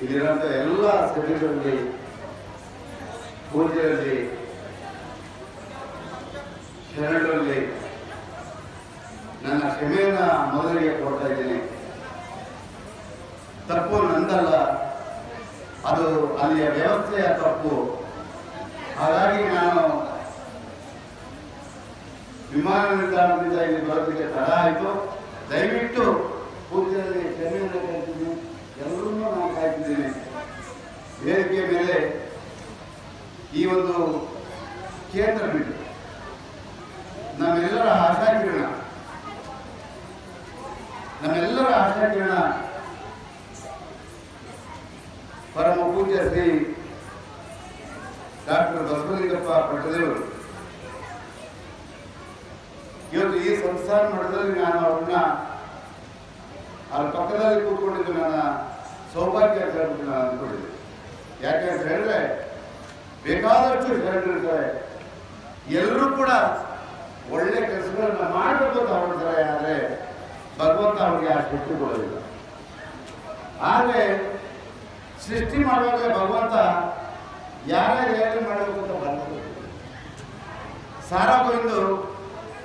ಇಲ್ಲಿರುವಂಥ ಎಲ್ಲ ಸಭೆಗಳಲ್ಲಿ ಪೂಜೆಯಲ್ಲಿ ಶರಣರಲ್ಲಿ ನನ್ನ ಕ್ಷಮೆಯನ್ನು ಮೊದಲಿಗೆ ಕೊಡ್ತಾ ಇದ್ದೀನಿ. ತಪ್ಪು ನಂದಲ್ಲ, ಅದು ಅಲ್ಲಿಯ ವ್ಯವಸ್ಥೆಯ ತಪ್ಪು. ಹಾಗಾಗಿ ನಾನು ವಿಮಾನ ನಿಲ್ದಾಣದಿಂದ ಇಲ್ಲಿ ಬರೋದಕ್ಕೆ ತಡ ಆಯಿತು. ದಯವಿಟ್ಟು ಪೂಜೆಯಲ್ಲಿ ಕ್ಷಮೆಯನ್ನು ಕಾಯ್ತಿದ್ದೀನಿ, ಎಲ್ಲರನ್ನೂ ನಾನು ಕಾಯ್ತಿದ್ದೀನಿ. ವೇದಿಕೆ ಮೇಲೆ ಈ ಒಂದು ಕೇಂದ್ರ ಬಿಟ್ಟು ನಮ್ಮೆಲ್ಲರ ಆಶಾಕಿರಣ ಪರಮ ಪೂಜ್ಯ ಶ್ರೀ ಡಾಕ್ಟರ್ ಬಸವಲಿಂಗಪ್ಪ ಪಟ್ಟದೇವರು ಇವತ್ತು ಈ ಸಂಸ್ಥಾನ ಮಟ್ಟದಲ್ಲಿ ನಾನು ಅವ್ರನ್ನ ಅವ್ರ ಪಕ್ಕದಲ್ಲಿ ಕೂತ್ಕೊಂಡಿದ್ದು ನನ್ನ ಸೌಭಾಗ್ಯ ಅಂತ ಹೇಳ್ಬಿಟ್ಟು ನಾನು ಅಂದ್ಕೊಂಡಿದ್ದೆ. ಯಾಕೆ ಅಂತ ಹೇಳಿದ್ರೆ ಬೇಕಾದಷ್ಟು ಶರಣರಿರ್ತಾರೆ, ಎಲ್ಲರೂ ಕೂಡ ಒಳ್ಳೆ ಕೆಲಸಗಳನ್ನ ಮಾಡಬೇಕು ಅಂತ ಹೊರಡ್ತಾರೆ. ಆದರೆ ಭಗವಂತ ಅವ್ರಿಗೆ ಆ ಶಕ್ತಿ ಕೊಡೋದಿಲ್ಲ. ಆದರೆ ಸೃಷ್ಟಿ ಮಾಡುವಾಗ ಭಗವಂತ ಯಾರ್ಯಾರು ಏನು ಮಾಡಬೇಕು ಅಂತ ಬರ್ತದೆ. ಸಾರಾಗೋವಿಂದು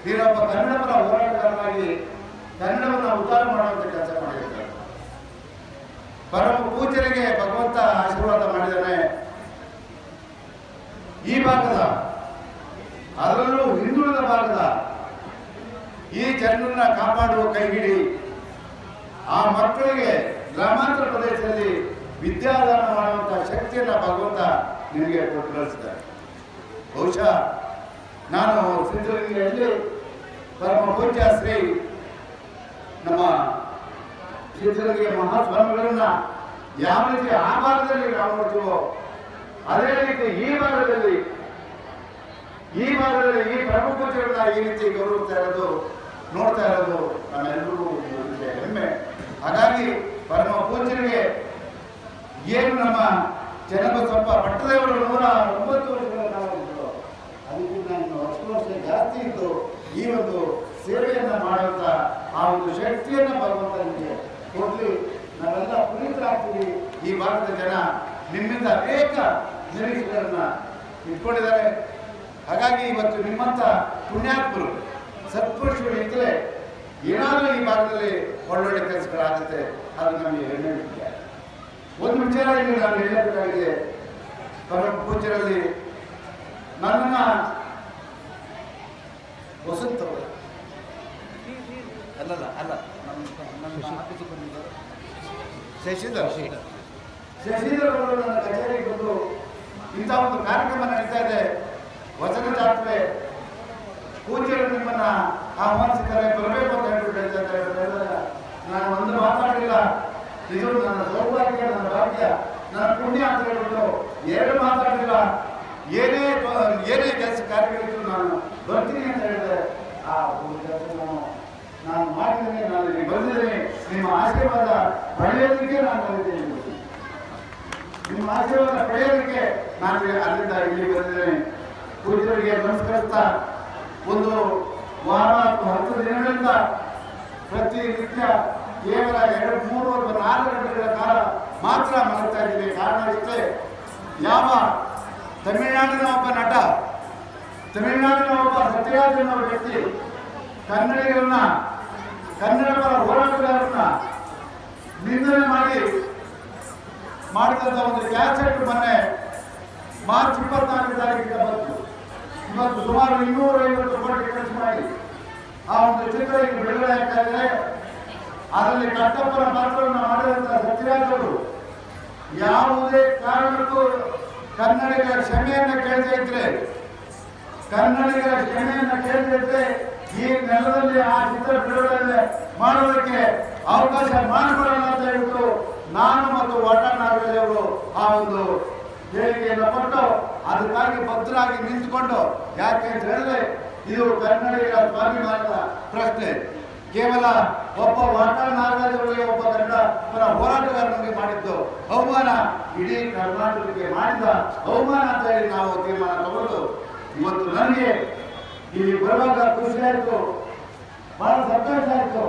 ನೀನೊಬ್ಬ ಕನ್ನಡ ಪರ ಹೋರಾಟಗಾರನಾಗಿ ಕನ್ನಡವನ್ನು ಉದ್ಧಾರ ಮಾಡುವಂಥ ಕೆಲಸ ಮಾಡಿರ್ತಾರೆ. ಪರಮ ಪೂಜರಿಗೆ ಭಗವಂತ ಆಶೀರ್ವಾದ ಮಾಡಿದ್ದಾನೆ. ಈ ಭಾಗದ, ಅದರಲ್ಲೂ ಹಿಂದುಳಿದ ಭಾಗದ ಈ ಜನರನ್ನ ಕಾಪಾಡುವ ಕೈಗಿಡಿ. ಆ ಮಕ್ಕಳಿಗೆ ಗ್ರಾಮಾಂತರ ಪ್ರದೇಶದಲ್ಲಿ ವಿದ್ಯಾದಾನ ಮಾಡುವಂಥ ಶಕ್ತಿಯನ್ನು ಭಗವಂತ ನಿಮಗೆ ಕೊಟ್ಟು ಕಳಿಸಿದ್ದಾರೆ. ಬಹುಶಃ ನಾನು ಸಿದ್ಧಗಂಗೆಯಲ್ಲಿ ಪರಮ ಪೂಜ್ಯ ಶ್ರೀ ನಮ್ಮ ಸಿದ್ಧಗಂಗೆ ಮಹಾಸ್ವಾಮಿಗಳನ್ನ ಯಾವ ರೀತಿ ಆ ಭಾಗದಲ್ಲಿ ನಾವು ನೋಡ್ತೀವೋ ಅದೇ ರೀತಿ ಈ ಭಾಗದಲ್ಲಿ ಈ ಪರಮ ಪೂಜ್ಯರನ್ನ ಈ ರೀತಿ ಗೌರವಿಸ್ತಾ ಇರೋದು, ನೋಡ್ತಾ ಇರೋದು ನಮ್ಮೆಲ್ಲರಿಗೂ ಹೆಮ್ಮೆ. ಹಾಗಾಗಿ ಪರಮ ಪೂಜ್ಯರಿಗೆ ಏನು ನಮ್ಮ ಚನ್ನಬಸಪ್ಪ ಪಟ್ಟದೇವರು 109 ವರ್ಷಗಳ ಕಾಲ ಇದ್ರು, ಅದಕ್ಕಿಂತ ಇನ್ನು 10 ವರ್ಷ ಜಾಸ್ತಿ ಇದ್ದು ಈ ಒಂದು ಸೇವೆಯನ್ನು ಮಾಡುವಂಥ ಆ ಒಂದು ಶಕ್ತಿಯನ್ನು ಭಗವಂತ ನಿಮಗೆ ಕೊಡಲಿ. ನಾವೆಲ್ಲ ಪುನೀತರಾಗ್ತೀವಿ. ಈ ಭಾಗದ ಜನ ನಿಮ್ಮಿಂದ ಅನೇಕ ನಿರೀಕ್ಷೆಗಳನ್ನ ಇಟ್ಕೊಂಡಿದ್ದಾರೆ. ಹಾಗಾಗಿ ಇವತ್ತು ನಿಮ್ಮಂಥ ಪುಣ್ಯಾತ್ಮರು ಸತ್ಪುರುಷರು ಇದ್ದರೆ ಏನಾದರೂ ಈ ಭಾಗದಲ್ಲಿ ಒಳ್ಳೊಳ್ಳೆ ಕೆಲಸಗಳಾಗುತ್ತೆ. ಅದು ನಮಗೆ ಹೆಮ್ಮೆ ವಿಷಯ. ಒಂದು ವಿಚಾರ ಇಲ್ಲಿ ನಾನು ಹೇಳಬೇಕಾಗಿದೆ. ಪರಮ ಪೂಜ್ಯರಲ್ಲಿ ನನ್ನನ್ನು ವಸಂತ ಶಶಿಧರ್ ಅವರು ನನ್ನ ಕಚೇರಿಗೆ ಬಂದು ಇಂಥ ಒಂದು ಕಾರ್ಯಕ್ರಮ ನಡೀತಾ ಇದೆ, ವಚನ ಜಾತ್ರೆ, ಪೂಜ್ಯರು ನಿಮ್ಮನ್ನ ಆಹ್ವಾನಿಸಿದ್ದಾರೆ, ಬರಬೇಕು ಅಂತ ಹೇಳ್ಬಿಟ್ಟು ನಾನು ಒಂದು ಮಾತಾಡಲಿಲ್ಲ. ಇದು ನನ್ನ ಸೌಭಾಗ್ಯ, ನನ್ನ ಭಾಗ್ಯ, ನನ್ನ ಪುಣ್ಯ ಅಂತ ಹೇಳ್ಬಿಟ್ಟು 2 ಮಾತಾಡಲಿಲ್ಲ. ಏನೇ ಕೆಲಸ ಕಾರ್ಯಗಳಿದ್ರು ನಾನು ಬರ್ತೀನಿ ಅಂತ ಹೇಳಿದೆ. ಆ ಒಂದು ಕೆಲಸ ನಾನು ಮಾಡಿದ್ದೀನಿ, ನಾನು ಇಲ್ಲಿ ಬಂದಿದ್ದೀನಿ. ನಿಮ್ಮ ಆಶೀರ್ವಾದ ಪಡೆಯೋದಕ್ಕೆ ನಾನು ಬಂದಿದ್ದೇನೆ. ನಿಮ್ಮ ಆಶೀರ್ವಾದ ಪಡೆಯೋದಕ್ಕೆ ನಾನು ಅಲ್ಲಿಂದ ಇಲ್ಲಿ ಬಂದಿದ್ದೇನೆ. ಪೂಜ್ಯರಿಗೆ ನಮಸ್ಕರಿಸ್ತಾ ಒಂದು ವಾರ ಅಥವಾ 10 ದಿನಗಳಿಂದ ಪ್ರತಿನಿತ್ಯ ಕೇವಲ 2, 3 ಅಥವಾ 4 ಗಂಟೆಗಳ ಕಾಲ ಮಾತ್ರ ಮಲಗ್ತಾ ಇದ್ದೀನಿ. ಕಾರಣ ಇಷ್ಟೇ, ಯಾವ ತಮಿಳುನಾಡಿನ ಒಬ್ಬ ನಟ, ತಮಿಳುನಾಡಿನ ಒಬ್ಬ ಸತ್ಯರಾಜ್ ಅನ್ನೋ ವ್ಯಕ್ತಿ ಕನ್ನಡಿಗರನ್ನ, ಕನ್ನಡ ಪರ ಹೋರಾಟಗಾರರನ್ನ ನಿಂದನೆ ಮಾಡಿದಂಥ ಒಂದು ಕ್ಯಾಸೆಟ್ ಮೊನ್ನೆ ಮಾರ್ಚ್ 24 ತಾರೀಕಿಗೆ ಬಂತು. ಇವತ್ತು ಸುಮಾರು 250 ಕೋಟಿ ಖರ್ಚು ಮಾಡಿ ಆ ಒಂದು ಚಿತ್ರ ಈಗ ಬಿಡುಗಡೆ ಆಗ್ತಾ ಇದೆ. ಅದರಲ್ಲಿ ಕಟ್ಟಪ್ಪನ ಪಾತ್ರವನ್ನು ಮಾಡಿದಂಥ ಸತ್ಯರಾಜ್ ಅವರು ಯಾವುದೇ ಕಾರಣಕ್ಕೂ ಕನ್ನಡಿಗರ ಕ್ಷಮೆಯನ್ನು ಕೇಳದೇ ಇದ್ರೆ, ಈ ನೆಲದಲ್ಲಿ ಆ ಚಿತ್ರ ಬಿಡುಗಡೆ ಮಾಡೋದಕ್ಕೆ ಅವಕಾಶ ಮಾಡಿಕೊಡೋಣ ಅಂತ ಹೇಳ್ಬಿಟ್ಟು ನಾನು ಮತ್ತು ವಾಟಾಳ್ ನಾಗರಾಜ್ ಅವರು ಆ ಒಂದು ಹೇಳಿಕೆಯನ್ನು ಕೊಟ್ಟು ಅದಕ್ಕಾಗಿ ಭದ್ರಾಗಿ ನಿಂತುಕೊಂಡು, ಯಾಕೆ ಅಂತ ಹೇಳಿದ್ರೆ ಇದು ಕನ್ನಡಿಗರ ಸ್ವಾಭಿಮಾನದ ಪ್ರಶ್ನೆ. ಕೇವಲ ಒಬ್ಬ ವಾಟಾಳ್ ನಾಗರಾಜ್ ಅವರಿಗೆ, ಒಬ್ಬ ಕನ್ನಡ ಪರ ಹೋರಾಟಗಾರನಿಗೆ ಮಾಡಿದ್ದು ಅವಮಾನ, ಇಡೀ ಕರ್ನಾಟಕಕ್ಕೆ ಮಾಡಿದ ಅವಮಾನ ಅಂತ ಹೇಳಿ ನಾವು ತೀರ್ಮಾನ ತಗೊಂಡು ಇವತ್ತು ನನಗೆ ಇಲ್ಲಿ ಬರುವಾಗ ಖುಷಿ ಆಯಿತು, ಬಹಳ ಸಂತೋಷ ಆಯಿತು.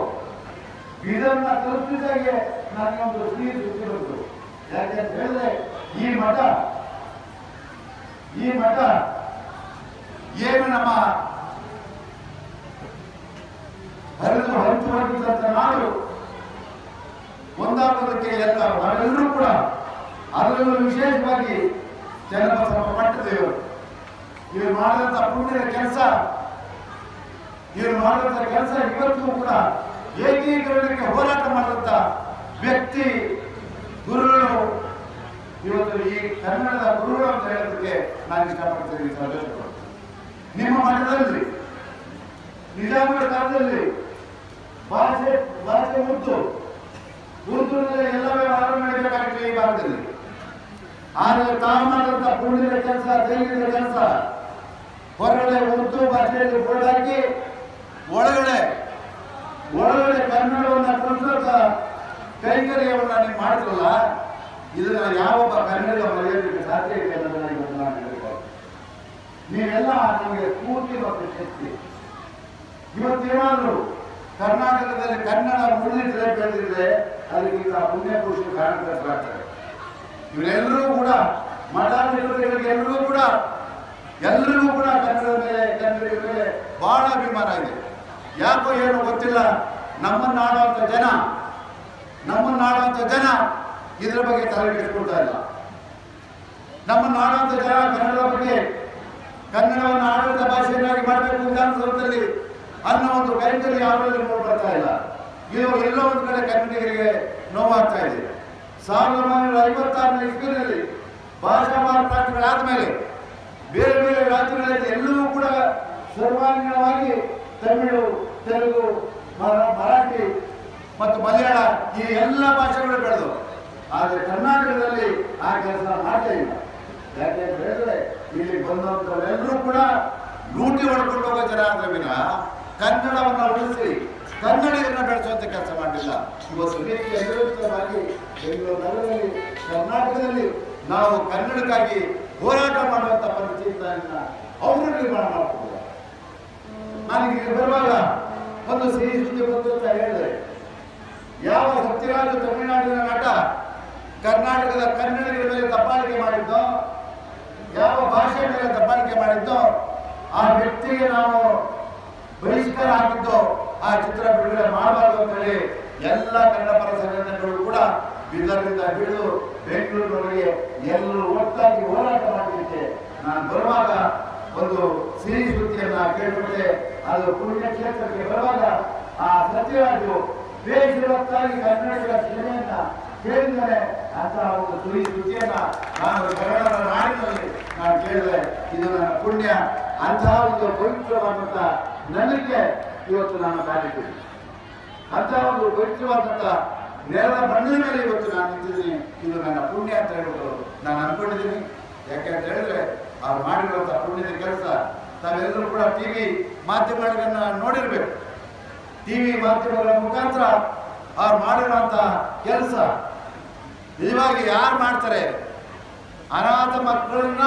ಇದನ್ನ ತಲುಪಿದಾಗೆ ನನಗೊಂದು ಸಿಹಿ ಸುದ್ದಿ ಬಂತು. ಯಾಕೆಂತ ಹೇಳಿದ್ರೆ ಈ ಮಠ ಏನು ನಮ್ಮ ಹರಿದು ಹೊರತುವಂತ ನಾಡು ಒಂದಾಗೋದಕ್ಕೆ ಎಲ್ಲ ನಾವೆಲ್ಲರೂ ಕೂಡ ಅದರಲ್ಲೂ ವಿಶೇಷವಾಗಿ ಚನ್ನಬಸವ ಮಠದೇವರು ಇವರು ಮಾಡಿದಂಥ ಪುಣ್ಯದ ಕೆಲಸ ಇವತ್ತು ಕೂಡ ಏಕೀಕರಣಕ್ಕೆ ಹೋರಾಟ ಮಾಡಿದಂಥ ವ್ಯಕ್ತಿ ಗುರುಗಳು ಇವತ್ತು ಈ ಕನ್ನಡದ ಗುರುಗಳು ಅಂತ ಹೇಳೋದಕ್ಕೆ ನಾನು ಇಷ್ಟಪಡ್ತೀನಿ. ನಿಮ್ಮ ಮಠದಲ್ಲಿ ನಿಜಾಮರ ಕಾಲದಲ್ಲಿ ಭಾಷೆ ಉರ್ದುನಲ್ಲಿ ಎಲ್ಲ ವ್ಯವಹಾರ ಮಾಡಬೇಕಾಗುತ್ತೆ ಈ ಭಾಗದಲ್ಲಿ. ಆದರೆ ತಾವು ಮಾಡಿದಂಥ ಪುಣ್ಯದ ಕೆಲಸ, ಧೈರ್ಯದ ಕೆಲಸ, ಹೊರಗಡೆ ಉರ್ದು ಭಾಷೆಯಲ್ಲಿ ಬೋರ್ಡ್ ಹಾಕಿ ಒಳಗಡೆ ಕನ್ನಡವನ್ನು ಕಲಿಸುವಂತ ಕೈಂಕರ್ಯವನ್ನ ನೀವು ಮಾಡಿದ್ರಲ್ಲ, ಇದನ್ನ ಯಾವೊಬ್ಬ ಕನ್ನಡಿಗ ಮರೆಯೋದಕ್ಕೆ ಸಾಧ್ಯ ಇದೆ ಅನ್ನೋದನ್ನ ಇವತ್ತು ನಾನು ಹೇಳ್ಬೋದು. ನೀವೆಲ್ಲ ನಮಗೆ ಸ್ಫೂರ್ತಿ ಮತ್ತು ಶಕ್ತಿ. ಇವತ್ತೇನಾದರೂ ಕರ್ನಾಟಕದಲ್ಲಿ ಕನ್ನಡ ಉಳಿದಿದ್ರೆ ಬೆಳೆದಿದ್ರೆ ಅದಕ್ಕಿಂತ ಪುಣ್ಯ ಪುರುಷರು ಕಾರಣಕರ್ತರಾಗ್ತಾರೆ. ಇವರೆಲ್ಲರೂ ಕೂಡ ಮಠಾಧಿಪತಿಗಳಿಗೆ ಎಲ್ಲರಿಗೂ ಕೂಡ ಕನ್ನಡದ ಮೇಲೆ ಬಹಳ ಅಭಿಮಾನ ಇದೆ. ಯಾಕೋ ಏನೋ ಗೊತ್ತಿಲ್ಲ, ನಮ್ಮನ್ನಾಡುವಂಥ ಜನ ಇದರ ಬಗ್ಗೆ ತಲೆ ಕೆಡಿಸ್ಕೊಳ್ತಾ ಇಲ್ಲ. ನಮ್ಮನ್ನಾಡುವಂಥ ಜನ ಕನ್ನಡದ ಬಗ್ಗೆ, ಕನ್ನಡವನ್ನು ಆಡಳಿತ ಭಾಷೆಯನ್ನಾಗಿ ಮಾಡಬೇಕು ವಿಧಾನಸೌಧದಲ್ಲಿ ಅನ್ನೋ ಒಂದು ಕೈಂಕರ್ಯ ಯಾವಾಗಲೂ ನೋಡ್ಬರ್ತಾ ಇಲ್ಲ. ಇದು ಎಲ್ಲೋ ಒಂದು ಕಡೆ ಕನ್ನಡಿಗರಿಗೆ ನೋವಾಗ್ತಾ ಇದೆ. 1956ನೇ ಇಸ್ವಿಯಲ್ಲಿ ಭಾಷಾ ಮಾರುಕಟ್ಟೆಗಳಾದ ಮೇಲೆ ಬೇರೆ ಬೇರೆ ರಾಜ್ಯಗಳಲ್ಲಿ ಎಲ್ಲವೂ ಕೂಡ ಸರ್ವಾಂಗೀಣವಾಗಿ ತಮಿಳು, ತೆಲುಗು, ಮರಾಠಿ ಮತ್ತು ಮಲಯಾಳ ಈ ಎಲ್ಲ ಭಾಷೆಗಳು ಬೆಳೆದು. ಆದರೆ ಕರ್ನಾಟಕದಲ್ಲಿ ಆ ಕೆಲಸ ಮಾಡ್ತಾ ಇಲ್ಲ. ಯಾಕೆ ಅಂತ ಹೇಳಿದ್ರೆ ಇಲ್ಲಿ ಬಂದಂಥವರೆಲ್ಲರೂ ಕೂಡ ಲೂಟಿ ಹೊಡ್ಕೊಂಡು ಹೋಗೋ ಜನ ಅಂದ್ರೆ ವಿನ ಕನ್ನಡವನ್ನು ಉಳಿಸಿ ಕನ್ನಡಿಗರನ್ನ ಬೆಳೆಸುವಂತ ಕೆಲಸ ಮಾಡಲಿಲ್ಲ. ಇವತ್ತು ವ್ಯವಸ್ಥಿತವಾಗಿ ಬೆಂಗಳೂರು ನಗರದಲ್ಲಿ, ಕರ್ನಾಟಕದಲ್ಲಿ ನಾವು ಕನ್ನಡಕ್ಕಾಗಿ ಹೋರಾಟ ಮಾಡುವಂತ ಪರಿಸ್ಥಿತಿಯಿಂದ ಅವರು ನಿರ್ಮಾಣ ಮಾಡ್ತಾರೆ. ನನಗೆ ಬರುವಾಗ ಒಂದು ಸಿಹಿ ಸುದ್ದಿ ಬಂತು ಅಂತ ಹೇಳಿದ್ರೆ, ಯಾವ ಸತ್ಯರಾಜು ತಮಿಳುನಾಡಿನ ನಟ ಕರ್ನಾಟಕದ ಕನ್ನಡಿಗರ ಮೇಲೆ ದಬ್ಬಾಳಿಕೆ ಮಾಡಿದ್ದೋ, ಯಾವ ಭಾಷೆ ಮೇಲೆ ದಬ್ಬಾಳಿಕೆ ಮಾಡಿದ್ದೋ ಆ ವ್ಯಕ್ತಿಗೆ ನಾವು ಬಹಿಷ್ಕಾರ ಹಾಕಿದ್ದು, ಆ ಚಿತ್ರ ಬಿಡುಗಡೆ ಮಾಡಬಾರ್ದು ಅಂತ ಹೇಳಿ ಎಲ್ಲ ಕನ್ನಡ ಪರ ಸಂಘಟನೆಗಳು ಕೂಡ ಬೀದರ್ನಿಂದ ಹಿಡಿದು ಬೆಂಗಳೂರಿನವರೆಗೆ ಎಲ್ಲರೂ ಒಟ್ಟಾಗಿ ಹೋರಾಟ ಮಾಡಲಿಕ್ಕೆ ನಾನು ಬರುವಾಗ ಒಂದು ಸಿಹಿ ಸುದ್ದಿಯನ್ನ ಕೇಳಿಬಿಟ್ಟೆ. ಅದು ಪುಣ್ಯಕ್ಷೇತ್ರಕ್ಕೆ ಬರುವಾಗ ಆ ಸತ್ಯರಾಜು ಬೇಸಿರತ್ತಾಗಿ ಕನ್ನಡಿಗರ ಸೇವೆಯನ್ನ ಕೇಳಿದರೆ ಅಂತ ಒಂದು ಸಿಹಿ ಸುದ್ದಿಯನ್ನ ನಾನು ಕನ್ನಡ ನಾಡಿನಲ್ಲಿ ನಾನು ಕೇಳಿದೆ. ಇದು ನನ್ನ ಪುಣ್ಯ. ಅಂತಹ ಒಂದು ಪವಿತ್ರವಾದಂಥ ನನಗೆ ಇವತ್ತು ನಾನು ಕಾಲಿದ್ದೀನಿ. ಅಂತಹ ಒಂದು ಪವಿತ್ರವಾದಂಥ ನೆಲದ ಬಣ್ಣದ ಮೇಲೆ ಇವತ್ತು ನಾನು ನಿಂತಿದ್ದೀನಿ. ಇದು ನನ್ನ ಪುಣ್ಯ ಅಂತ ಹೇಳ್ಬಿಟ್ಟು ನಾನು ಅನ್ಕೊಂಡಿದ್ದೀನಿ. ಯಾಕೆ ಅಂತ ಹೇಳಿದ್ರೆ ಅವ್ರು ಮಾಡಿರುವಂಥ ಪುಣ್ಯದ ಕೆಲಸ ತಾವೆಲ್ಲರೂ ಕೂಡ ಟಿವಿ ಮಾಧ್ಯಮಗಳನ್ನ ನೋಡಿರ್ಬೇಕು. ಟಿವಿ ಮಾಧ್ಯಮಗಳ ಮುಖಾಂತರ ಅವ್ರು ಮಾಡಿರುವಂಥ ಕೆಲಸ ನಿಜವಾಗಿ ಯಾರು ಮಾಡ್ತಾರೆ? ಅನಾಥ ಮಕ್ಕಳನ್ನ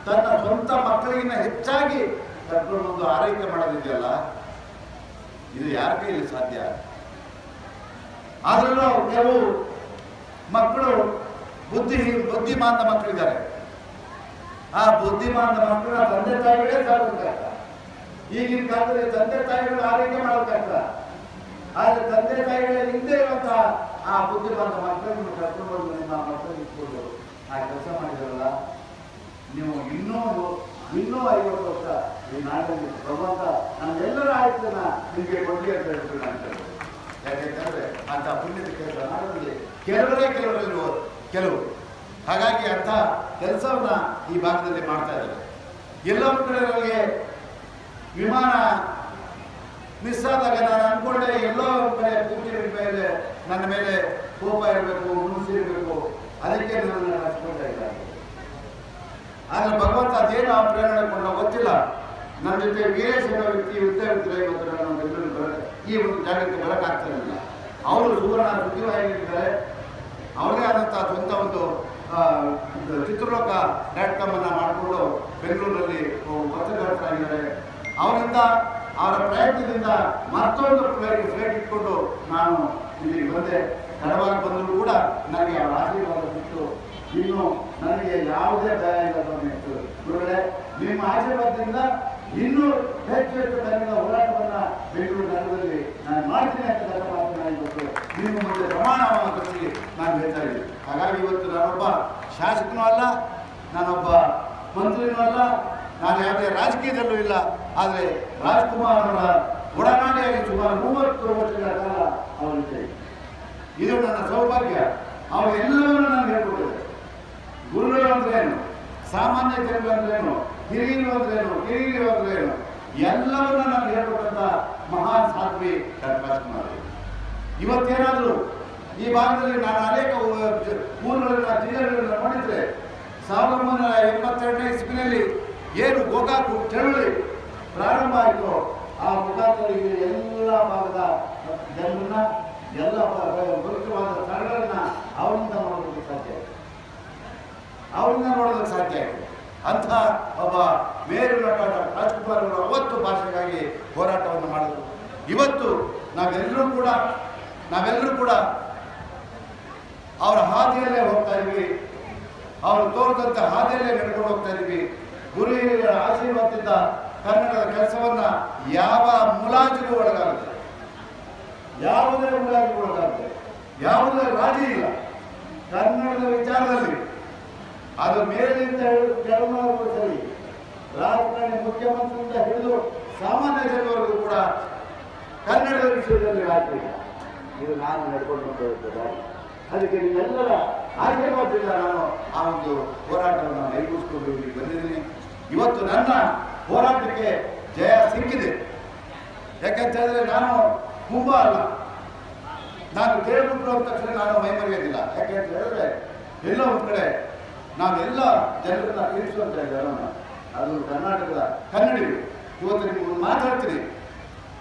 ತನ್ನ ಸ್ವಂತ ಮಕ್ಕಳಿಗಿಂತ ಹೆಚ್ಚಾಗಿ ಕರ್ಕೊಂಡೊಂದು ಆರೈಕೆ ಮಾಡೋದಿದೆಯಲ್ಲ, ಇದು ಯಾರ ಕೈಯಲ್ಲಿ ಸಾಧ್ಯ? ಆದ್ರೂ ಕೆಲವು ಮಕ್ಕಳು ಬುದ್ಧಿಮಾಂದ ಮಕ್ಕಳಿದ್ದಾರೆ. ಆ ಬುದ್ಧಿಮಾಂದ ಮಕ್ಕಳ ತಂದೆ ತಾಯಿಗಳೇ ಸಾಕಬೇಕಾಗ್ತ. ಈಗಿನ ಕಾಲದಲ್ಲಿ ತಂದೆ ತಾಯಿಗಳು ಆರೈಕೆ ಮಾಡಬೇಕಾಗ್ತ. ಆದ್ರೆ ತಂದೆ ತಾಯಿಗಳ ಹಿಂದೆ ಇರುವಂತಹ ಆ ಬುದ್ಧಿಮಾಂದ ಮಕ್ಕಳನ್ನು ಕರ್ಕೊಂಡು ಬಂದು ನಿಮ್ಮ ಮಕ್ಕಳಿಗೆ ಇಟ್ಕೊಂಡು ಆ ಕೆಲಸ ಮಾಡಿದಾರಲ್ಲ, ನೀವು ಇನ್ನೂ 50 ವರ್ಷ ಈ ನಾಡಿನಲ್ಲಿ ಭಗವಂತ ನಮ್ಮೆಲ್ಲರ ಆಯ್ತನ್ನ ನಿಮಗೆ ಕೊಡ್ಲಿ ಅಂತ ಹೇಳ್ಬಿಟ್ಟು ನಾನು ಯಾಕೆಂತಂದ್ರೆ ಅಂತ ಪುಣ್ಯದ ಕೆಲಸ ನಾಡಿನಲ್ಲಿ ಕೆಲವರು ಹಾಗಾಗಿ ಅಂಥ ಕೆಲಸವನ್ನ ಈ ಭಾಗದಲ್ಲಿ ಮಾಡ್ತಾ ಇದ್ದಾರೆ. ಎಲ್ಲೋ ಕಡೆ ನನಗೆ ವಿಮಾನ ಮಿಸ್ ಆದಾಗ ನಾನು ಅನ್ಕೊಂಡೆ ಎಲ್ಲೋ ಕಡೆ ಪೂಜೆ ಮೇಲೆ ನನ್ನ ಮೇಲೆ ಕೋಪ ಇರಬೇಕು, ಮುನಿಸಿರ್ಬೇಕು, ಅದಕ್ಕೆ ನನ್ನನ್ನು ಹಚ್ಕೊಳ್ತಾ ಇದ್ದಾರೆ. ಆದ್ರೆ ಭಗವಂತ ಅದೇನು ಆ ಪ್ರೇರಣೆ ಕೊಂಡ ಗೊತ್ತಿಲ್ಲ. ನನ್ನ ಜೊತೆ ವೀರೇಶ್ ಅನ್ನೋ ವಿದ್ಯಾರ್ಥಿಗಳು ಇವತ್ತು ನಾನು ಬೆಂಗಳೂರು ಈ ಒಂದು ಜಾಗಕ್ಕೆ ಬರೋಕ್ಕಾಗ್ತಿರಲಿಲ್ಲ. ಅವರು ಸುವರ್ಣ ಸುದ್ದಿವಾಹಿನಿದ್ದಾರೆ. ಅವರೇ ಆದಂಥ ಸ್ವಂತ ಒಂದು ಚಿತ್ರಲೋಕ .com ಅನ್ನ ಮಾಡಿಕೊಂಡು ಬೆಂಗಳೂರಲ್ಲಿ ಪತ್ರಕರ್ತರಾಗಿದ್ದಾರೆ. ಅವರಿಂದ ಅವರ ಪ್ರಯತ್ನದಿಂದ ಮತ್ತೊಂದು ಫ್ಲೈಟ್ ಇಟ್ಕೊಂಡು ನಾನು ಇಲ್ಲಿ ಬಂದೆ. ತಡವಾಗಿ ಬಂದರೂ ಕೂಡ ನನಗೆ ಅವರ ಆಶೀರ್ವಾದ ಬಿಟ್ಟು ಇನ್ನು ನನಗೆ ಯಾವುದೇ ಭಯ ಇಲ್ಲ. ಗುರುಗಳೇ, ನಿಮ್ಮ ಆಶೀರ್ವಾದದಿಂದ ಇನ್ನೂ ಹೆಚ್ಚು ಹೆಚ್ಚು ಕನ್ನಡ ಹೋರಾಟವನ್ನು ಬೆಂಗಳೂರು ನಗರದಲ್ಲಿ ನಾನು ಮಾಡ್ತೀನಿ ಅಂತ ಮಾತನ್ನ ಇವತ್ತು ನಿಮ್ಮ ಮುಂದೆ ಪ್ರಮಾಣವನ್ನು ಕಟ್ಟಿ ನಾನು ಹೇಳ್ತಾ ಇದ್ದೀನಿ. ಹಾಗಾಗಿ ಇವತ್ತು ನಾನೊಬ್ಬ ಶಾಸಕನೂ ಅಲ್ಲ, ನಾನೊಬ್ಬ ಮಂತ್ರಿನೂ ಅಲ್ಲ, ನಾನು ಯಾವುದೇ ರಾಜಕೀಯದಲ್ಲೂ ಇಲ್ಲ. ಆದರೆ ರಾಜ್ಕುಮಾರ್ ಅವರ ಒಡನಾಡಿಯಾಗಿ ಸುಮಾರು 30 ವರ್ಷಗಳ ಕಾಲ ಅವರಿದ್ದೆ. ಇದು ನನ್ನ ಸೌಭಾಗ್ಯ. ಅವೆಲ್ಲವನ್ನೂ ನಾನು ಹೇಳ್ಕೊಟ್ಟಿದ್ದೆ. ಗುರುಗಳು ಅಂದ್ರೇನು, ಸಾಮಾನ್ಯ ಜನರು ಅಂದ್ರೇನು, ಹಿರಿಯರು ಅಂದ್ರೇನು, ಕಿರಿಯರು ಅಂದ್ರೇನು, ಎಲ್ಲವನ್ನ ನಾನು ಹೇಳ್ಕೊಟ್ಟಂತ ಮಹಾನ್ ಸಾಧ್ವಿ ರಾಜ್ಕುಮಾರ್. ಇವತ್ತೇನಾದರೂ ಈ ಭಾಗದಲ್ಲಿ ನಾನು ಅನೇಕ ಊರುಗಳನ್ನ ಜಿಲ್ಲೆಗಳನ್ನ ನೋಡಿದ್ರೆ 1982ನೇ ಇಸ್ವಿನಲ್ಲಿ ಏನು ಗೋಕಾಕು ಚಳವಳಿ ಪ್ರಾರಂಭ ಆಯಿತು, ಆ ಮುಖಾಂತರ ಎಲ್ಲ ಭಾಗದ ಜನರನ್ನ, ಎಲ್ಲ ಮುಖ್ಯವಾದ ಸ್ಥಳಗಳನ್ನ ಅವರಿಂದ ನೋಡೋದಕ್ಕೆ ಸಾಧ್ಯ ಆಯಿತು, ಅವರಿಂದ ನೋಡೋದಕ್ಕೆ ಸಾಧ್ಯ ಆಯಿತು. ಅಂಥ ಒಬ್ಬ ಮೇರು ನಟ ರಾಜ್ಕುಮಾರ್ ಅವರು ಅವತ್ತು ಭಾಷೆಗಾಗಿ ಹೋರಾಟವನ್ನು ಮಾಡಿದ್ರು. ಇವತ್ತು ನಾವೆಲ್ಲರೂ ಕೂಡ ಅವರ ಹಾದಿಯಲ್ಲೇ ಹೋಗ್ತಾ ಇದ್ವಿ, ಅವರು ತೋರಿದಂಥ ಹಾದಿಯಲ್ಲೇ ನಡ್ಕೊಂಡು ಹೋಗ್ತಾ ಇದ್ವಿ. ಗುರು ಹಿರಿಯರ ಆಶೀರ್ವಾದದಿಂದ ಕನ್ನಡದ ಕೆಲಸವನ್ನ ಯಾವ ಮುಲಾಜಿಗೂ ಒಳಗಾಗುತ್ತೆ, ಯಾವುದೇ ಮುಲಾಜಿಗೂ ಒಳಗಾಗುತ್ತೆ, ಯಾವುದೇ ರಾಜಿ ಇಲ್ಲ ಕನ್ನಡದ ವಿಚಾರದಲ್ಲಿ. ಅದು ಮೇಲಿಂದ ಕೆಳವರೆಗೂ ಸರಿ, ರಾಜಕಾರಣಿ ಮುಖ್ಯಮಂತ್ರಿಯಿಂದ ಹಿಡಿದು ಸಾಮಾನ್ಯ ಜನವರೆಗೂ ಕೂಡ ಕನ್ನಡದ ವಿಷಯದಲ್ಲಿ ರಾಜಿ. ಇದು ನಾನು ನಡ್ಕೊಂಡು ಹೋಗ್ತದೆ. ಅದಕ್ಕೆ ನಿಮ್ಮೆಲ್ಲರ ಆಶೀರ್ವಾದದಿಂದ ನಾನು ಆ ಒಂದು ಹೋರಾಟವನ್ನು ಕೈಗೂಡಿಸ್ಕೊಂಡು ಇಲ್ಲಿ ಬಂದಿದ್ದೀನಿ. ಇವತ್ತು ನನ್ನ ಹೋರಾಟಕ್ಕೆ ಜಯ ಸಿಕ್ಕಿದೆ. ಯಾಕಂತ ಹೇಳಿದ್ರೆ ನಾನು ತುಂಬ ಅಲ್ಲ, ನಾನು ಕೇಳ್ಬಿಟ್ರು ಅಂದ ತಕ್ಷಣ ನಾನು ಮೈಮರೆಯೋದಿಲ್ಲ. ಯಾಕೆಂತ ಹೇಳಿದ್ರೆ ಎಲ್ಲೋ ಒಂದು ಕಡೆ ನಾವೆಲ್ಲ ಜನರನ್ನ ತಿಳಿಸುವಂತ ಜನರನ್ನ, ಅದು ಕರ್ನಾಟಕದ ಕನ್ನಡಿಗರು. ಇವತ್ತು ನೀವು ಮಾತಾಡ್ತೀನಿ,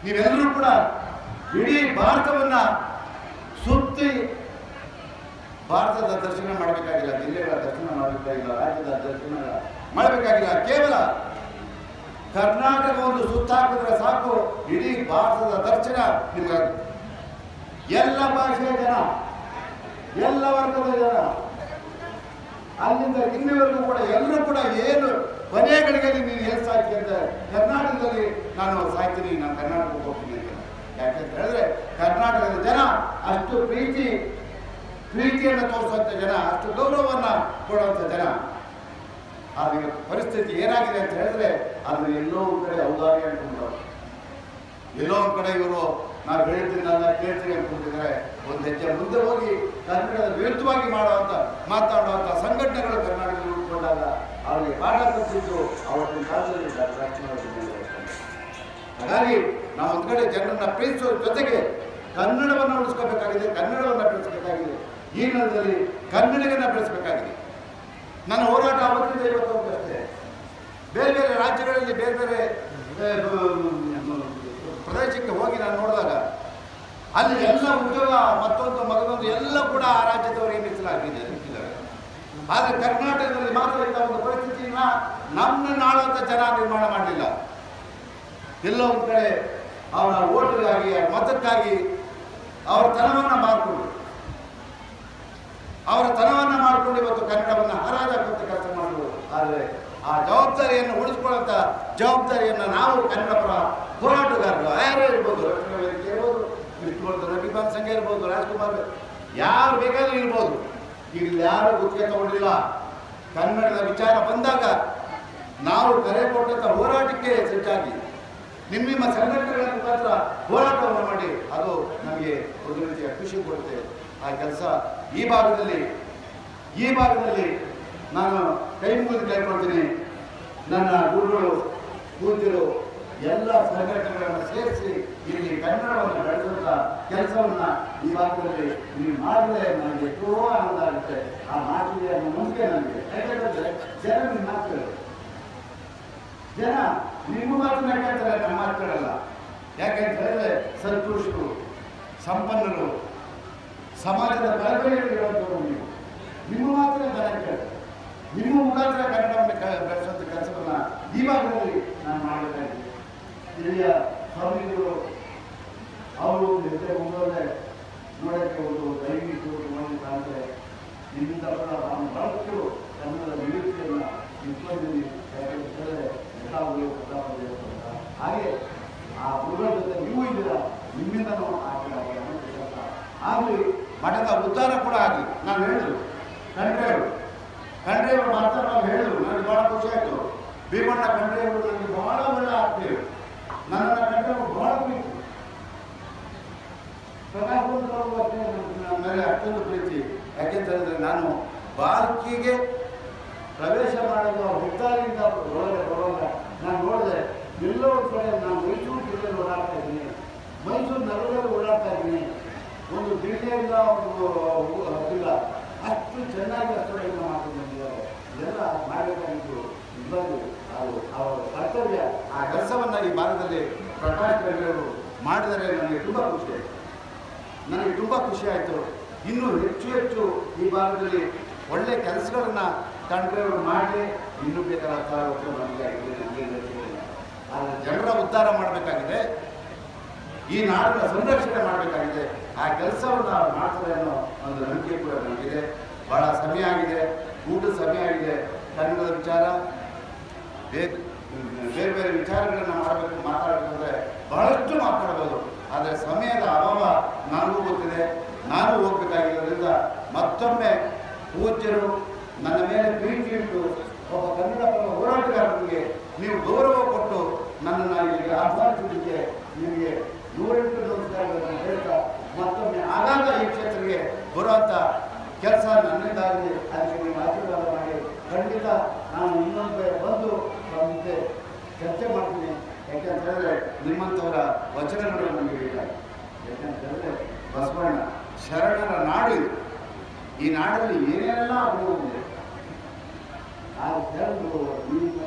ನೀವೆಲ್ಲರೂ ಕೂಡ ಇಡೀ ಭಾರತವನ್ನ ಸುತ್ತಿ ಭಾರತದ ದರ್ಶನ ಮಾಡಬೇಕಾಗಿಲ್ಲ, ಜಿಲ್ಲೆಗಳ ದರ್ಶನ ಮಾಡಬೇಕಾಗಿಲ್ಲ, ರಾಜ್ಯದ ದರ್ಶನ ಮಾಡಬೇಕಾಗಿಲ್ಲ. ಕೇವಲ ಕರ್ನಾಟಕ ಒಂದು ಸುತ್ತಾಕಿದ್ರೆ ಸಾಕು, ಇಡೀ ಭಾರತದ ದರ್ಶನ ನಿಮಗಾಗುತ್ತೆ. ಎಲ್ಲ ಭಾಷೆಯ ಜನ, ಎಲ್ಲ ವರ್ಗದ ಜನ, ಅಲ್ಲಿಂದ ಇಲ್ಲಿವರೆಗೂ ಕೂಡ ಎಲ್ಲರೂ ಕೂಡ ಏನು ಕೊನೆಯ ಗಳಿಗೆಯಲ್ಲಿ ನೀನು ಏನು ಸಾಯ್ತಿ ಅಂತ ಕರ್ನಾಟಕದಲ್ಲಿ ನಾನು ಸಾಯ್ತೀನಿ, ನಾನು ಕರ್ನಾಟಕಕ್ಕೆ ಹೋಗ್ತೀನಿ ಅಂತ. ಯಾಕೆಂತ ಹೇಳಿದ್ರೆ ಕರ್ನಾಟಕದ ಜನ ಅಷ್ಟು ಪ್ರೀತಿಯನ್ನು ತೋರಿಸುವಂಥ ಜನ, ಅಷ್ಟು ಗೌರವವನ್ನು ಕೊಡುವಂಥ ಜನ. ಆದರೆ ಇವತ್ತು ಪರಿಸ್ಥಿತಿ ಏನಾಗಿದೆ ಅಂತ ಹೇಳಿದ್ರೆ ಅದು ಎಲ್ಲೋ ಒಂದು ಕಡೆ ಔದಾರ್ಯ ಅನ್ಕೊಂಡ್ರು, ಎಲ್ಲೋ ಒಂದು ಕಡೆ ಇವರು ನಾವು ಹೇಳ್ತೀನಿ ಕೇಳ್ತೀನಿ ಅನ್ಕೊಂಡಿದ್ದಾರೆ. ಒಂದು ಹೆಜ್ಜೆ ಮುಂದೆ ಹೋಗಿ ಕನ್ನಡದ ವಿರುದ್ಧವಾಗಿ ಮಾತಾಡುವಂಥ ಸಂಘಟನೆಗಳು ಕರ್ನಾಟಕದಲ್ಲಿ ಉಳ್ಕೊಂಡಾಗ ಅವರಿಗೆ ಪಾಠ ಕಲಿಸಿದ್ದು ಅವತ್ತಿನ ಕಾಲದಲ್ಲಿ ರಾಜ್ಕುಮಾರ್. ಹಾಗಾಗಿ ನಾವು ಒಂದು ಕಡೆ ಜನರನ್ನ ಪ್ರೀತಿಸೋ ಜೊತೆಗೆ ಕನ್ನಡವನ್ನು ಉಳಿಸ್ಕೋಬೇಕಾಗಿದೆ, ಕನ್ನಡವನ್ನು ಬೆಳೆಸಬೇಕಾಗಿದೆ. ಈ ನೆಲದಲ್ಲಿ ಕನ್ನಡಿಗರನ್ನ ಬೆಳೆಸಬೇಕಾಗಿದೆ. ನನ್ನ ಹೋರಾಟ ಅವತ್ತಿಂದ ಇವತ್ತು ಅಷ್ಟೇ. ಬೇರೆ ಬೇರೆ ರಾಜ್ಯಗಳಲ್ಲಿ ಬೇರೆ ಬೇರೆ ಪ್ರದೇಶಕ್ಕೆ ಹೋಗಿ ನಾನು ನೋಡಿದಾಗ ಅಲ್ಲಿ ಎಲ್ಲ ಉದ್ಯೋಗ ಮತ್ತೊಂದು ಮಗದೊಂದು ಎಲ್ಲ ಕೂಡ ಆ ರಾಜ್ಯದವರಿಗೆ ಮೀಸಲಾಗಿದ್ದಾರೆ. ಆದರೆ ಕರ್ನಾಟಕದಲ್ಲಿ ಮಾತ್ರ ಇಂಥ ಒಂದು ಪರಿಸ್ಥಿತಿಯನ್ನ ನಮ್ಮನ್ನ ಆಳುವಂಥ ಜನ ನಿರ್ಮಾಣ ಮಾಡಲಿಲ್ಲ. ಎಲ್ಲೋ ಒಂದು ಕಡೆ ಅವರ ಓಟ್ಗಾಗಿ, ಮತಕ್ಕಾಗಿ ಅವರ ತನವನ್ನು ಮಾಡಿಕೊಂಡು ಇವತ್ತು ಕನ್ನಡವನ್ನು ಹರಾಜಾಕುವಂಥ ಕೆಲಸ ಮಾಡುವುದು. ಆದರೆ ಆ ಜವಾಬ್ದಾರಿಯನ್ನು ಉಳಿಸ್ಕೊಳ್ಳುವಂಥ ಜವಾಬ್ದಾರಿಯನ್ನು ನಾವು ಕನ್ನಡ ಪರ ಹೋರಾಟಗಾರರು ಯಾರೇ ಇರ್ಬೋದು, ರಕ್ಷಣಾ ವೇದಿಕೆ ಇರ್ಬೋದು, ವಿಷ್ಣುವರ್ಧನ್ ಅಭಿಮಾನ ಸಂಘ ಇರ್ಬೋದು, ರಾಜ್ಕುಮಾರ್ ಯಾರು ಬೇಕಾದ್ರೂ ಇರ್ಬೋದು. ಈಗ ಯಾರು ಗುತ್ತಿಗೆ ತಗೊಂಡಿಲ್ಲ. ಕನ್ನಡದ ವಿಚಾರ ಬಂದಾಗ ನಾವು ಕರೆ ಕೊಟ್ಟಂಥ ಹೋರಾಟಕ್ಕೆ ಸಜ್ಜಾಗಿ ನಿಮ್ಮ ಸಂಘಟನೆಗಳ ಮುಖಾಂತರ ಹೋರಾಟವನ್ನು ಮಾಡಿ ಅದು ನಮಗೆ ಒಂದು ರೀತಿಯ ಖುಷಿ ಕೊಡುತ್ತೆ. ಆ ಕೆಲಸ ಈ ಭಾಗದಲ್ಲಿ ನಾನು ಕೈ ಮುಗಿದು ಕೇಳ್ಕೊಳ್ತೀನಿ. ನನ್ನ ಗುರುಗಳು, ಪೂಜ್ಯರು ಎಲ್ಲ ಸಂಘಟನೆಗಳನ್ನು ಸೇರಿಸಿ ಇಲ್ಲಿ ಕನ್ನಡವನ್ನು ಬೆಳೆಸುವಂಥ ಕೆಲಸವನ್ನು ಈ ಭಾಗದಲ್ಲಿ ನೀವು ಮಾಡಿದ್ರೆ ನನಗೆ ಎಷ್ಟೋ ಆನಂದ ಆಗುತ್ತೆ. ಆ ಮಾತಿಗೆ ಅನ್ನೋ ನಂಬಿಕೆ ನನಗೆ. ಯಾಕೆಂದರೆ ಜನ ನಿಮ್ಮ ಮಾತುಗಳು, ಜನ ನಿಮ್ಮ ಮಾತನ್ನ ಕೇಳ್ತಾರೆ, ನಮ್ಮ ಮಾತುಗಳಲ್ಲ. ಯಾಕೆಂತ ಹೇಳಿದ್ರೆ ಸಂತೋಷರು, ಸಂಪನ್ನರು, ಸಮಾಜದ ಕಳಕಳಿಗಳಿರುವಂಥವ್ರು ನೀವು. ನಿಮ್ಮ ಮಾತನ್ನ ಜನ ಕೇಳ್ತಾರೆ. ನಿಮ್ಮ ಮುಖಾಂತರ ಕನ್ನಡವನ್ನು ಬೆಳೆಸುವಂಥ ಕೆಲಸವನ್ನು ಈ ಭಾಗದಲ್ಲಿ ನಾನು ಮಾಡಬೇಕಾಗಿದೆ. ಹಿರಿಯ ಸ್ವಾಮಿಗಳು ಅವರು ಹೆಜ್ಜೆ ಮುಂದೆ ನೋಡೋಕ್ಕೆ ಒಂದು ದೈವಿ ಅಂದರೆ ನಿಮ್ಮಿಂದ ನಾನು ಬಹಳಷ್ಟು ಕನ್ನಡದ ನಿರೀಕ್ಷೆಯನ್ನು ಇಟ್ಕೊಂಡಿದ್ದೀನಿ. ಯಾಕೆಂದರೆ ಎಲ್ಲಾದರೂ ಹಾಗೆ ಆ ಗುರುಗಳ ಜೊತೆ ನೀವು ಇದ್ದೀರಾ, ನಿಮ್ಮಿಂದನೂ ಆಗಿಲ್ಲ ಆಗಲಿ, ಮಠದ ಉದ್ಧಾರ ಕೂಡ ಆಗಲಿ. ನಾನು ಹೇಳಿದ್ರು ಖಂಡ್ರೆಯವರು ಮಾತಾಡ ಹೇಳಿದ್ರು, ನನಗೆ ಭಾಳ ಖುಷಿ ಆಯಿತು. ಭೀಮಣ್ಣ ಖಂಡ್ರೆಯವರು ನನಗೆ ಬಹಳ ಒಳ್ಳೆ ಆಗ್ತೀವಿ, ನನ್ನನ್ನು ಖಂಡ್ರೆಯವರು ಬಹಳ ಪ್ರೀತಿ, ನನ್ನ ಮೇಲೆ ಅಷ್ಟೊಂದು ಪ್ರೀತಿ. ಯಾಕೆಂತಂದರೆ ನಾನು ಬಾಲ್ಕಿಗೆ ಪ್ರವೇಶ ಮಾಡೋದು ಹುದ್ದಾರಿಂದ ಒಳಗಡೆ ಬರೋಲ್ಲ. ನಾನು ನೋಡಿದೆ ಎಲ್ಲೋ ಒಂದು ಕಡೆ ನಾನು ಮೈಸೂರು ಜಿಲ್ಲೆಯಲ್ಲಿ ಓಡಾಡ್ತಾ ಇದ್ದೀನಿ, ಮೈಸೂರು ನಗರದಲ್ಲಿ ಓಡಾಡ್ತಾ ಇದ್ದೀನಿ. ಒಂದು ಜಿಲ್ಲೆಯಿಂದ ಒಂದು ಇಲ್ಲ, ಅಷ್ಟು ಚೆನ್ನಾಗಿ ಅಷ್ಟೊಂದು ಮಾಡ್ಕೊಂಡು ಬಂದಿದ್ದಾರೆ. ಇದೆಲ್ಲ ಮಾಡಬೇಕಾಗಿತ್ತು ಇಬ್ಬರು ಅವರ ಕರ್ತವ್ಯ. ಆ ಕೆಲಸವನ್ನು ಈ ಭಾಗದಲ್ಲಿ ಪ್ರಕಾಶ್ ಖಂಡ್ರೆಯವರು ಮಾಡಿದರೆ ನನಗೆ ತುಂಬ ಖುಷಿ ಆಯಿತು. ಇನ್ನೂ ಹೆಚ್ಚು ಈ ಭಾಗದಲ್ಲಿ ಒಳ್ಳೆ ಕೆಲಸಗಳನ್ನು ಖಂಡ್ರೆಯವರು ಮಾಡಿ ಇನ್ನೂ ಬೇಕಾದ ನಮಗೆ ಆದರೆ ಜನರ ಉದ್ಧಾರ ಮಾಡಬೇಕಾಗಿದೆ, ಈ ನಾಡಿನ ಸಂರಕ್ಷಣೆ ಮಾಡಬೇಕಾಗಿದೆ. ಆ ಕೆಲಸವನ್ನು ನಾವು ಮಾಡ್ತಾರೆ ಅನ್ನೋ ಒಂದು ನಂಬಿಕೆ ಕೂಡ ನನಗಿದೆ. ಭಾಳ ಸಮಯ ಆಗಿದೆ, ಊಟದ ಸಮಯ ಆಗಿದೆ. ಕನ್ನಡದ ವಿಚಾರ ಬೇರೆ ವಿಚಾರಗಳನ್ನು ಮಾತಾಡಬೇಕಂದ್ರೆ ಬಹಳಷ್ಟು ಮಾತಾಡ್ಬೋದು. ಆದರೆ ಸಮಯದ ಅಭಾವ ನನಗೂ ಗೊತ್ತಿದೆ, ನಾನು ಹೋಗಬೇಕಾಗಿರೋದ್ರಿಂದ ಮತ್ತೊಮ್ಮೆ ಪೂಜ್ಯರು ನನ್ನ ಮೇಲೆ ಪ್ರೀತಿ ಇಟ್ಟು ಒಬ್ಬ ಕನ್ನಡ ಹೋರಾಟಗಾರರಿಗೆ ನೀವು ಗೌರವ ಕೊಟ್ಟು ನನ್ನನ್ನು ಇಲ್ಲಿಗೆ ಆಹ್ವಾನಿಸಿದ್ದಕ್ಕೆ ನಿಮಗೆ 108 ನಮಸ್ಕಾರಗಳನ್ನು ಹೇಳ್ತಾ ಮತ್ತೊಮ್ಮೆ ಆಗಾಗ ಈ ಕ್ಷೇತ್ರಕ್ಕೆ ಬರುವಂಥ ಕೆಲಸ ನನ್ನಿಂದಾಗಲಿ. ಅದಕ್ಕೆ ನೀವು ಆಶೀರ್ವಾದ ಮಾಡಿ ಖಂಡಿತ ನಾನು ಇನ್ನೊಂದು ಬಂದು ಮುಂದೆ ಚರ್ಚೆ ಮಾಡ್ತೀನಿ. ಯಾಕೆಂತ ಹೇಳಿದ್ರೆ ನಿಮ್ಮಂಥವರ ವಚನಗಳು ನಮಗೆ ಬೇಕಾಗಿ. ಯಾಕೆಂತ ಹೇಳಿದ್ರೆ ಬಸವಣ್ಣ ಶರಣರ ನಾಡು, ಈ ನಾಡಲ್ಲಿ ಏನೆಲ್ಲ ಅಭಿವೃದ್ಧಿ ಆ ಶರಣರು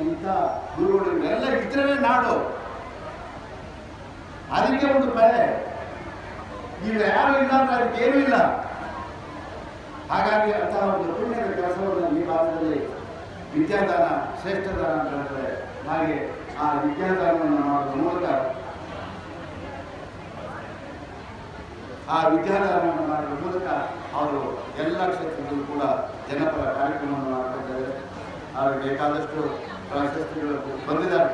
ಇಂಥ ಗುರುಗಳು ಎಲ್ಲ ಇದ್ರೆ ನಾಡು, ಅದಕ್ಕೆ ಒಂದು ಕಳೆ. ನೀವು ಯಾರು ಇಲ್ಲ ಅಂದ್ರೆ ಅದಕ್ಕೆ ಏನೂ ಇಲ್ಲ. ಹಾಗಾಗಿ ಅಂತಹ ಒಂದು ಪುಣ್ಯದ ಕೆಲಸವನ್ನು ಈ ಭಾಗದಲ್ಲಿ ವಿದ್ಯಾದಾನ ಶ್ರೇಷ್ಠದಾನ ಅಂತ ಹೇಳ್ತಾರೆ. ಹಾಗೆ ಆ ವಿದ್ಯಾದಾನವನ್ನು ಮಾಡುವ ಮೂಲಕ ಅವರು ಎಲ್ಲ ಕ್ಷೇತ್ರದಲ್ಲೂ ಕೂಡ ಜನಪರ ಕಾರ್ಯಕ್ರಮವನ್ನು ಮಾಡ್ತಿದ್ದಾರೆ. ಅವ್ರಿಗೆ ಬೇಕಾದಷ್ಟು ಪ್ರಶಸ್ತಿಗಳು ಬಂದಿದ್ದಾರೆ.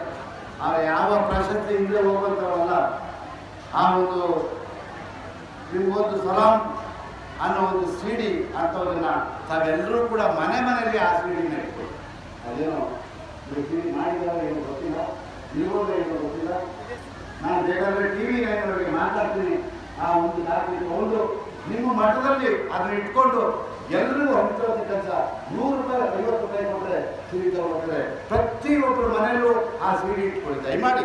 ಆದರೆ ಯಾವ ಪ್ರಶಸ್ತಿ ಹಿಂದೆ ಹೋಗುವಂಥವಲ್ಲ. ಆ ಒಂದು ನಿಮಗೊಂದು ಸಲಾಂ ಅನ್ನೋ ಒಂದು ಸಿಡಿ ಅಂಥದನ್ನು ತಾವೆಲ್ಲರೂ ಕೂಡ ಮನೆಯಲ್ಲಿ ಆ ಸಿಡಿನ ಇಟ್ಕೊಳ್ಳಿ. ಅದೇನೋ ಸಿಡಿ ಮಾಡಿದ್ದಾರೆ ಏನು ಗೊತ್ತಿಲ್ಲ, ಇರೋದು ಏನೋ ಗೊತ್ತಿಲ್ಲ. ನಾನು ಬೇಕಾದರೆ TV ನೈನವರಿಗೆ ಮಾತಾಡ್ತೀನಿ. ಆ ಒಂದು ಒಂದು ನಿಮ್ಮ ಮಠದಲ್ಲಿ ಅದನ್ನ ಇಟ್ಕೊಂಡು ಎಲ್ಲರೂ ಹಂಚೋದ ಕೆಲಸ. 100 ರೂಪಾಯಿ 50 ರೂಪಾಯಿ ಕೊಟ್ಟರೆ ಸಿಡಿ ತಗೊಂಡ್ರೆ ಪ್ರತಿಯೊಬ್ಬರು ಮನೆಯಲ್ಲೂ ಆ ಸಿಡಿ ಇಟ್ಕೊಳ್ಳಿ. ದಯಮಾಡಿ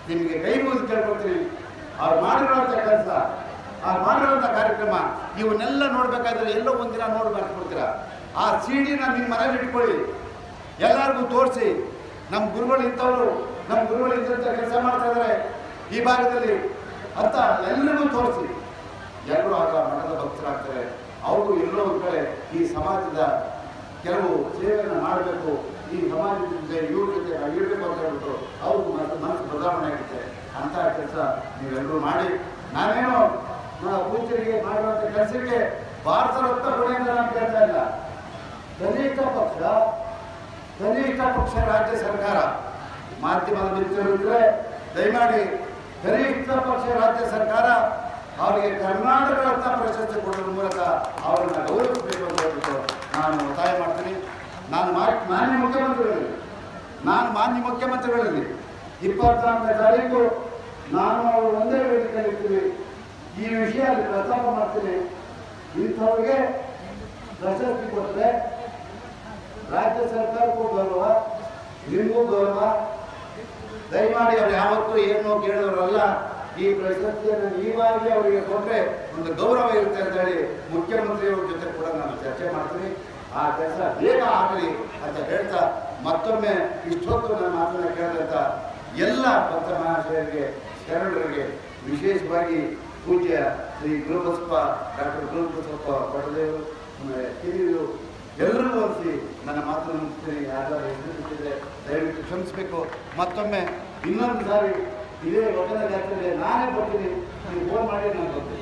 ನಿಮಗೆ ಕೈ ಮುಗಿದು ಕೇಳ್ಕೊಳ್ತೀನಿ. ಅವ್ರು ಮಾಡಿರುವಂಥ ಕೆಲಸ, ಅವ್ರು ಮಾಡಿರುವಂಥ ಕಾರ್ಯಕ್ರಮ ಇವನ್ನೆಲ್ಲ ನೋಡ್ಬೇಕಾದ್ರೆ ಎಲ್ಲೋ ಒಂದಿನ ನೋಡಿ ಬರ್ಕೊಡ್ತೀರ. ಆ ಸಿಡಿನ ನಿಮ್ಮ ಮನೇಲಿ ಇಟ್ಕೊಳ್ಳಿ, ಎಲ್ಲರಿಗೂ ತೋರಿಸಿ. ನಮ್ಮ ಗುರುಗಳು ಇಂಥವ್ರು, ನಮ್ಮ ಗುರುಗಳು ಇಂಥ ಕೆಲಸ ಮಾಡ್ತಾ ಇದ್ದಾರೆ ಈ ಭಾಗದಲ್ಲಿ ಅಂತ ಎಲ್ಲರಿಗೂ ತೋರಿಸಿ. ಎಲ್ಲರೂ ಆಗ ಮಠದ ಭಕ್ತರಾಗ್ತಾರೆ. ಅವರು ಎಲ್ಲೋ ಒಂದು ಕಡೆ ಈ ಸಮಾಜದ ಕೆಲವು ಸೇವೆಯನ್ನು ಮಾಡಬೇಕು, ಈ ಸಮಾಜದ ಜೊತೆ ಇವ್ರ ಜೊತೆ ಇರಬೇಕು ಅಂತ ಹೇಳ್ಬಿಟ್ಟು ಅವ್ರಿಗೂ ಮನಸ್ಸು ಬದಲಾವಣೆ ಆಗುತ್ತೆ. ಅಂತಹ ಕೆಲಸ ನೀವೆಲ್ಲರೂ ಮಾಡಿ. ನಾನೇನೋ ಪೂಜ್ಯರಿಗೆ ಮಾಡುವಂಥ ಕೆಲಸಕ್ಕೆ ಭಾರತ ರತ್ನ ಕೊಡೆಯಿಂದ ನಾನು ಕೇಳ್ತಾ ಇಲ್ಲ. ಕನಿಷ್ಠ ಪಕ್ಷ ರಾಜ್ಯ ಸರ್ಕಾರ, ಮಾಧ್ಯಮದ ಮಿತ್ರರಿದ್ರೆ ದಯಮಾಡಿ ಕನಿಷ್ಠ ಪಕ್ಷ ರಾಜ್ಯ ಸರ್ಕಾರ ಅವರಿಗೆ ಕರ್ನಾಟಕ ರತ್ನ ಪ್ರಶಸ್ತಿ ಕೊಡುವ ಮೂಲಕ ಅವರನ್ನು ಗೌರವಿಸಬೇಕು ಅಂತ ಹೇಳ್ಬಿಟ್ಟು ನಾನು ಒತ್ತಾಯ ಮಾಡ್ತೀನಿ. ನಾನು ಮಾನ್ಯ ಮುಖ್ಯಮಂತ್ರಿಗಳಲ್ಲಿ 24ನೇ ತಾರೀಕು ನಾನು ಅವರು ಒಂದೇ ವೇದಿಕೆಯಲ್ಲಿರ್ತೀವಿ. ಈ ವಿಷಯ ಅಲ್ಲಿ ಪ್ರಸ್ತಾಪ ಮಾಡ್ತೀನಿ. ಇಂಥವ್ರಿಗೆ ಪ್ರಶಸ್ತಿ ಕೊಟ್ಟರೆ ರಾಜ್ಯ ಸರ್ಕಾರಕ್ಕೂ ಗೌರವ, ನಿಮಗೂ ಗೌರವ. ದಯಮಾಡಿ ಅವ್ರು ಯಾವತ್ತೂ ಏನು ಕೇಳಿದವರಲ್ಲ. ಈ ಪ್ರಶಸ್ತಿಯನ್ನು ನೀವಾಗಿ ಅವರಿಗೆ ಕೊಟ್ಟರೆ ಒಂದು ಗೌರವ ಇರುತ್ತೆ ಅಂತ ಹೇಳಿ ಮುಖ್ಯಮಂತ್ರಿಯವ್ರ ಜೊತೆ ಕೂಡ ನಾನು ಚರ್ಚೆ ಮಾಡ್ತೀನಿ. ಆ ಕೆಲಸ ಬೇಗ ಆಗಲಿ ಅಂತ ಹೇಳ್ತಾ ಮತ್ತೊಮ್ಮೆ ಇಷ್ಟೊತ್ತು ನನ್ನ ಮಾತನ್ನು ಕೇಳಿದಂಥ ಎಲ್ಲ ಭಕ್ತ ಮಹಾಶಯರಿಗೆ, ಶರಣರಿಗೆ, ವಿಶೇಷವಾಗಿ ಪೂಜ್ಯ ಶ್ರೀ ಗುರುಬಸಪ್ಪ, ಡಾಕ್ಟರ್ ಗುರುಬಸಪ್ಪ ಪಟದೇವರು, ಹಿರಿಯರು ಎಲ್ಲರಿಗೂ ಹೊರಿಸಿ ನನ್ನ ಮಾತನ್ನು ಮುಗಿಸ್ತೀನಿ. ಯಾರು ಹೆಸರಿಸಿದ್ರೆ ದಯವಿಟ್ಟು ಕ್ಷಮಿಸಬೇಕು. ಮತ್ತೊಮ್ಮೆ ಇನ್ನೊಂದು ಸಾರಿ ಇದೇ ವಚನ ಜಾತ್ರೆಗೆ ನಾನೇ ಬರ್ತೀನಿ. ನೀವು ಫೋನ್ ಮಾಡಿ ನಾನು ಬರ್ತೀನಿ.